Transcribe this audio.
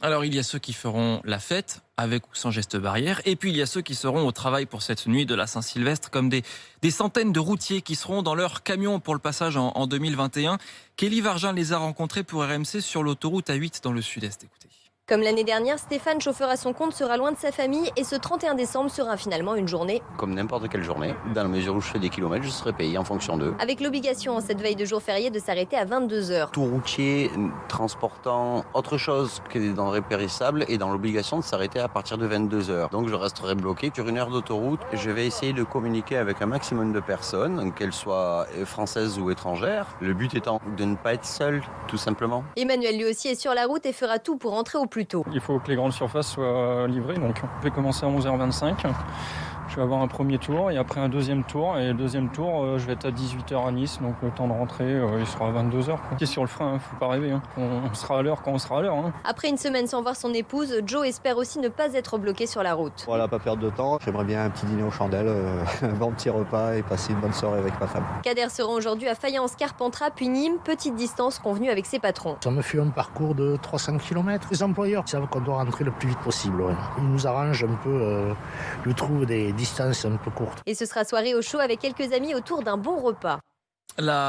Alors il y a ceux qui feront la fête avec ou sans geste barrière, et puis il y a ceux qui seront au travail pour cette nuit de la Saint-Sylvestre, comme des centaines de routiers qui seront dans leur camion pour le passage en 2021. Kelly Vargin les a rencontrés pour RMC sur l'autoroute A8 dans le sud-est. Écoutez. Comme l'année dernière, Stéphane, chauffeur à son compte, sera loin de sa famille et ce 31 décembre sera finalement une journée. Comme n'importe quelle journée, dans la mesure où je fais des kilomètres, je serai payé en fonction d'eux. Avec l'obligation en cette veille de jour férié de s'arrêter à 22h. Tout routier transportant autre chose que des denrées périssables est dans l'obligation de s'arrêter à partir de 22h. Donc je resterai bloqué sur une heure d'autoroute. Je vais essayer de communiquer avec un maximum de personnes, qu'elles soient françaises ou étrangères. Le but étant de ne pas être seul, tout simplement. Emmanuel lui aussi est sur la route et fera tout pour rentrer au plus tôt. Il faut que les grandes surfaces soient livrées, donc je vais commencer à 11h25. Je vais avoir un premier tour et après un deuxième tour. Et le deuxième tour, je vais être à 18h à Nice, donc le temps de rentrer, il sera à 22h. Qui est sur le frein, faut pas rêver. On sera à l'heure quand on sera à l'heure. Après une semaine sans voir son épouse, Joe espère aussi ne pas être bloqué sur la route. Voilà, pas perdre de temps. J'aimerais bien un petit dîner aux chandelles, un bon petit repas et passer une bonne soirée avec ma femme. Kader se rend aujourd'hui à Fayence-Carpentras, puis Nîmes, petite distance convenue avec ses patrons. Ça me fait un parcours de 300 km. Les employeurs savent qu'on doit rentrer le plus vite possible. Ouais. Ils nous arrangent un peu, ils trouvent des distances un peu courtes. Et ce sera soirée au chaud avec quelques amis autour d'un bon repas.